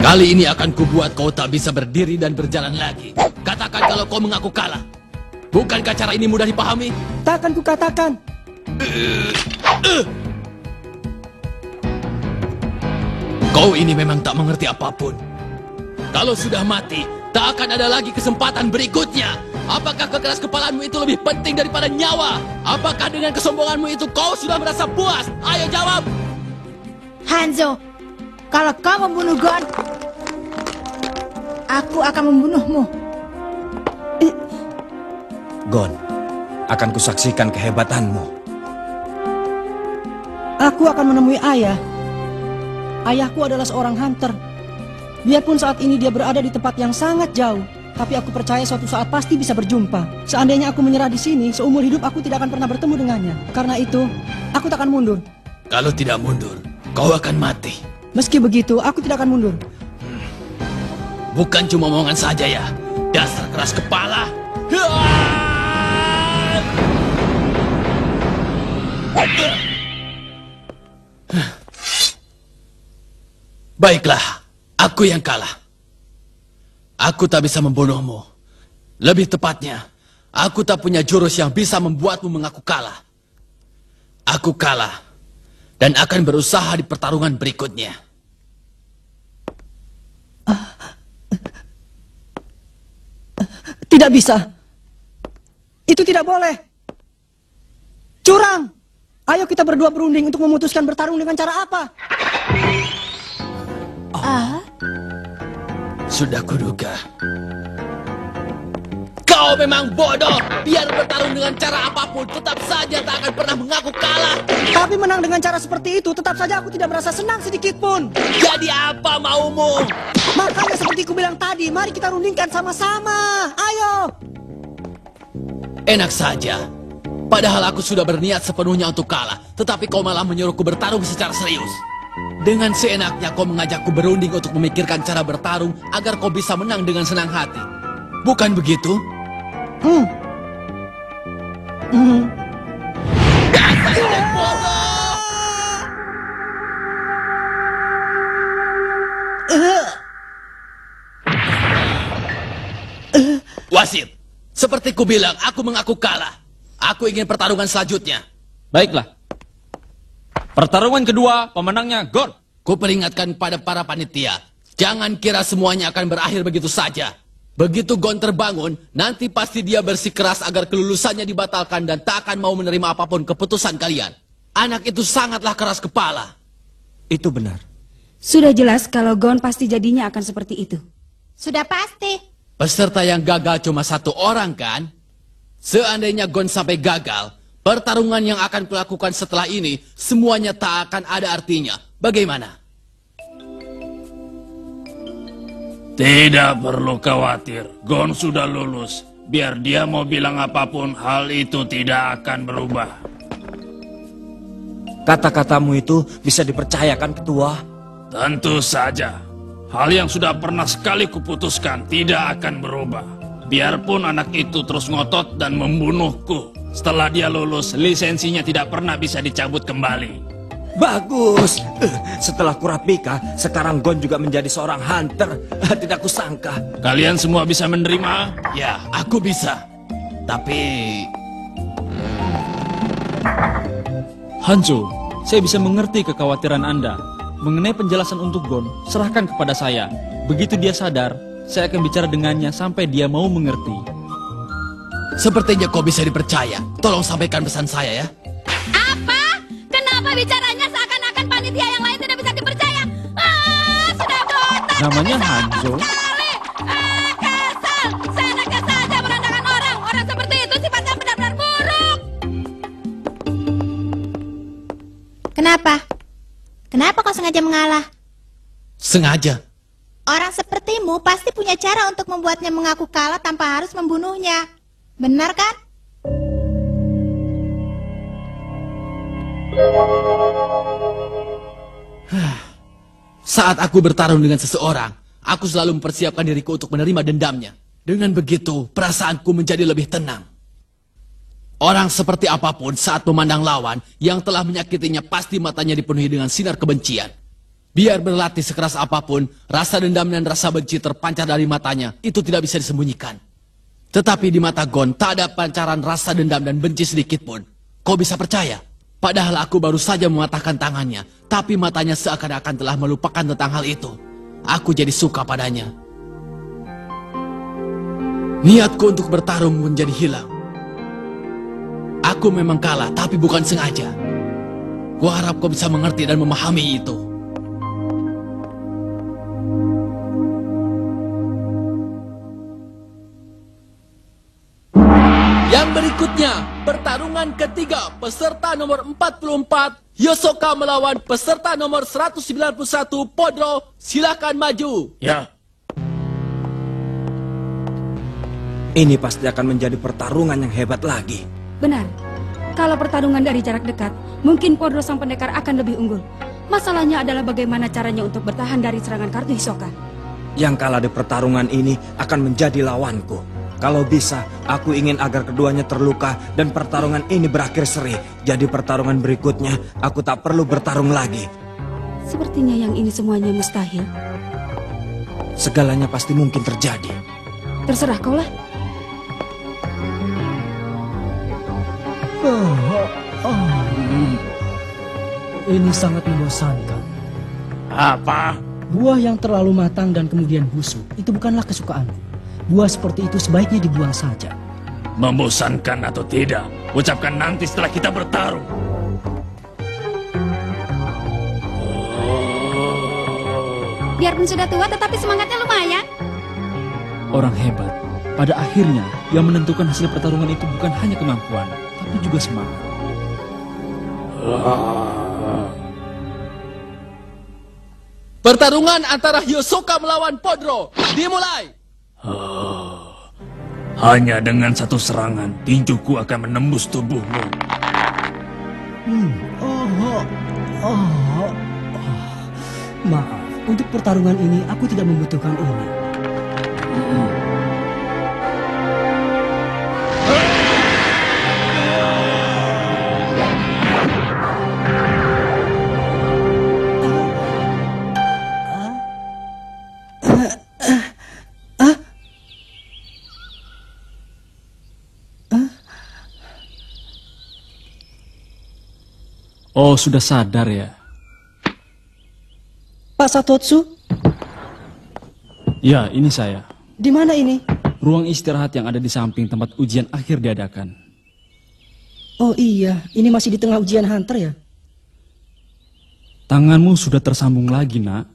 Kali ini akan kubuat kau tak bisa berdiri dan berjalan lagi. Katakan kalau kau mengaku kalah. Bukankah cara ini mudah dipahami? Takkan kukatakan. Kau ini memang tak mengerti apapun. Kalau sudah mati, tak akan ada lagi kesempatan berikutnya. Apakah kekeras kepalaanmu itu lebih penting daripada nyawa? Apakah dengan kesombonganmu itu kau sudah merasa puas? Ayo jawab! Hanzo, kalau kau membunuh Gon, aku akan membunuhmu. Gon, akan kusaksikan kehebatanmu. Aku akan menemui ayah. Ayahku adalah seorang hunter. Biarpun saat ini dia berada di tempat yang sangat jauh, tapi aku percaya suatu saat pasti bisa berjumpa. Seandainya aku menyerah di sini, seumur hidup aku tidak akan pernah bertemu dengannya. Karena itu, aku tak akan mundur. Kalau tidak mundur, kau akan mati. Meski begitu, aku tidak akan mundur. Bukan cuma omongan saja ya. Dasar keras kepala. Baiklah, aku yang kalah. Aku tak bisa membunuhmu. Lebih tepatnya, aku tak punya jurus yang bisa membuatmu mengaku kalah. Aku kalah dan akan berusaha di pertarungan berikutnya. Tidak bisa. Itu tidak boleh. Curang. Ayo kita berdua berunding untuk memutuskan bertarung dengan cara apa? Sudah kuduga. Kau memang bodoh. Biar bertarung dengan cara apapun, tetap saja tak akan pernah mengaku kalah. Tapi menang dengan cara seperti itu, tetap saja aku tidak merasa senang sedikit pun. Jadi apa maumu? Makanya seperti ku bilang tadi, mari kita rundingkan sama-sama. Ayo. Enak saja. Padahal aku sudah berniat sepenuhnya untuk kalah, tetapi kau malah menyuruhku bertarung secara serius. Dengan seenaknya kau mengajakku berunding untuk memikirkan cara bertarung agar kau bisa menang dengan senang hati. Bukan begitu? Dasar yang bodoh! Wasit, seperti ku bilang, aku mengaku kalah. Aku ingin pertarungan selanjutnya. Baiklah. Pertarungan kedua, pemenangnya Gon. Ku peringatkan pada para panitia, jangan kira semuanya akan berakhir begitu saja. Begitu Gon terbangun, nanti pasti dia bersikeras agar kelulusannya dibatalkan dan tak akan mau menerima apapun keputusan kalian. Anak itu sangatlah keras kepala. Itu benar. Sudah jelas kalau Gon pasti jadinya akan seperti itu. Sudah pasti. Peserta yang gagal cuma satu orang kan? Seandainya Gon sampai gagal, pertarungan yang akan kulakukan setelah ini semuanya tak akan ada artinya. Bagaimana? Tidak perlu khawatir, Gon sudah lulus. Biar dia mau bilang apapun, hal itu tidak akan berubah. Kata-katamu itu bisa dipercayakan, Ketua? Tentu saja. Hal yang sudah pernah sekali kuputuskan tidak akan berubah. Biarpun anak itu terus ngotot dan membunuhku. Setelah dia lulus, lisensinya tidak pernah bisa dicabut kembali. Bagus. Setelah kurapika, sekarang Gon juga menjadi seorang hunter. Tidak kusangka. Kalian semua bisa menerima? Ya, aku bisa. Tapi... Hanzo, saya bisa mengerti kekhawatiran Anda. Mengenai penjelasan untuk Gon, serahkan kepada saya. Begitu dia sadar, saya akan bicara dengannya sampai dia mau mengerti. Sepertinya kau bisa dipercaya. Tolong sampaikan pesan saya ya. Apa? Kenapa bicaranya seakan-akan panitia yang lain tidak bisa dipercaya? Sudah botak. Namanya Hanzo. Kesal. Seenaknya saja merendahkan orang. Orang seperti itu sifatnya benar-benar buruk. Kenapa? Kenapa kau sengaja mengalah? Sengaja. Orang sepertimu pasti punya cara untuk membuatnya mengaku kalah tanpa harus membunuhnya. Benar kan? Saat aku bertarung dengan seseorang, aku selalu mempersiapkan diriku untuk menerima dendamnya. Dengan begitu, perasaanku menjadi lebih tenang. Orang seperti apapun saat memandang lawan yang telah menyakitinya pasti matanya dipenuhi dengan sinar kebencian. Biar berlatih sekeras apapun, rasa dendam dan rasa benci terpancar dari matanya. Itu tidak bisa disembunyikan. Tetapi di mata Gon, tak ada pancaran rasa dendam dan benci sedikit pun. Kau bisa percaya? Padahal aku baru saja mematahkan tangannya, tapi matanya seakan-akan telah melupakan tentang hal itu. Aku jadi suka padanya. Niatku untuk bertarung menjadi hilang. Aku memang kalah, tapi bukan sengaja. Kuharap kau bisa mengerti dan memahami itu. Yang berikutnya, pertarungan ketiga, peserta nomor 44, Yosoka melawan peserta nomor 191, Podro. Silakan maju. Ya. Ini pasti akan menjadi pertarungan yang hebat lagi. Benar. Kalau pertarungan dari jarak dekat, mungkin Podro sang pendekar akan lebih unggul. Masalahnya adalah bagaimana caranya untuk bertahan dari serangan kartu Hisoka. Yang kalah di pertarungan ini akan menjadi lawanku. Kalau bisa, aku ingin agar keduanya terluka dan pertarungan ini berakhir seri. Jadi pertarungan berikutnya, aku tak perlu bertarung lagi. Sepertinya yang ini semuanya mustahil. Segalanya pasti mungkin terjadi. Terserah kau lah. Ini sangat membosankan. Apa? Buah yang terlalu matang dan kemudian busuk, itu bukanlah kesukaanku. Buah seperti itu sebaiknya dibuang saja. Membosankan atau tidak, ucapkan nanti setelah kita bertarung. Biarpun sudah tua, tetapi semangatnya lumayan. Orang hebat, pada akhirnya yang menentukan hasil pertarungan itu bukan hanya kemampuan, tapi juga semangat. Pertarungan antara Yosoka melawan Podro, dimulai! Hanya dengan satu serangan, tinjuku akan menembus tubuhmu. Maaf, untuk pertarungan ini aku tidak membutuhkan ini. Oh, sudah sadar ya? Pak Satotsu, Ya, ini saya. di mana ini? Ruang istirahat yang ada di samping tempat ujian akhir diadakan. Oh iya, ini masih di tengah ujian hunter ya? Tanganmu sudah tersambung lagi, nak.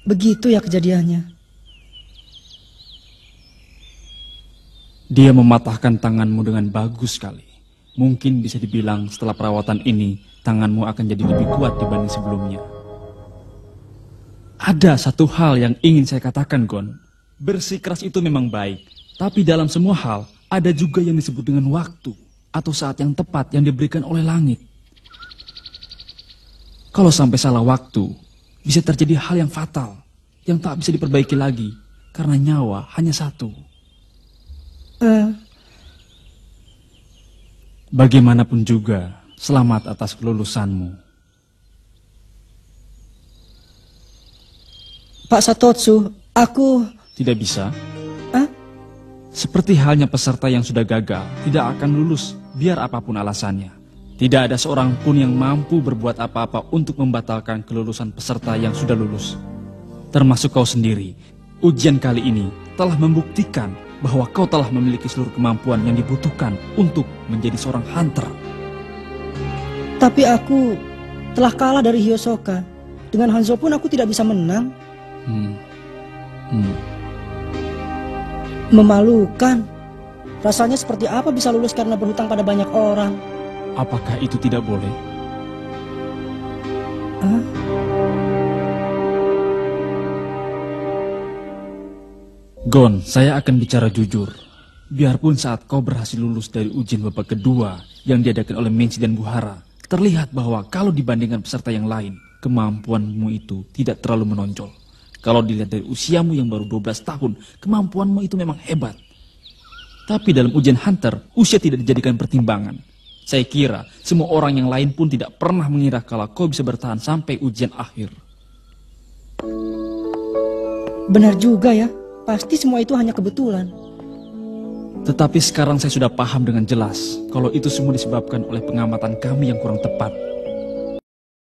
Begitu ya kejadiannya. Dia mematahkan tanganmu dengan bagus sekali. Mungkin bisa dibilang setelah perawatan ini, tanganmu akan jadi lebih kuat dibanding sebelumnya. Ada satu hal yang ingin saya katakan, Gon. Bersikeras itu memang baik, tapi dalam semua hal, ada juga yang disebut dengan waktu, atau saat yang tepat yang diberikan oleh langit. Kalau sampai salah waktu, bisa terjadi hal yang fatal, yang tak bisa diperbaiki lagi, karena nyawa hanya satu. Bagaimanapun juga, selamat atas kelulusanmu. Pak Satotsu, aku... Tidak bisa? Seperti halnya peserta yang sudah gagal, tidak akan lulus, biar apapun alasannya. Tidak ada seorang pun yang mampu berbuat apa-apa untuk membatalkan kelulusan peserta yang sudah lulus. Termasuk kau sendiri. Ujian kali ini telah membuktikan bahwa kau telah memiliki seluruh kemampuan yang dibutuhkan untuk menjadi seorang hunter. Tapi aku telah kalah dari Hisoka. Dengan Hanzo pun aku tidak bisa menang. Memalukan. Rasanya seperti apa bisa lulus karena berhutang pada banyak orang? Apakah itu tidak boleh? Gon, saya akan bicara jujur. Biarpun saat kau berhasil lulus dari ujian babak kedua yang diadakan oleh Menshi dan Buhara, terlihat bahwa kalau dibandingkan peserta yang lain, kemampuanmu itu tidak terlalu menonjol. Kalau dilihat dari usiamu yang baru 12 tahun, kemampuanmu itu memang hebat. Tapi dalam ujian Hunter, usia tidak dijadikan pertimbangan. Saya kira semua orang yang lain pun tidak pernah mengira kalau kau bisa bertahan sampai ujian akhir. Benar juga ya, pasti semua itu hanya kebetulan. Tetapi sekarang saya sudah paham dengan jelas kalau itu semua disebabkan oleh pengamatan kami yang kurang tepat.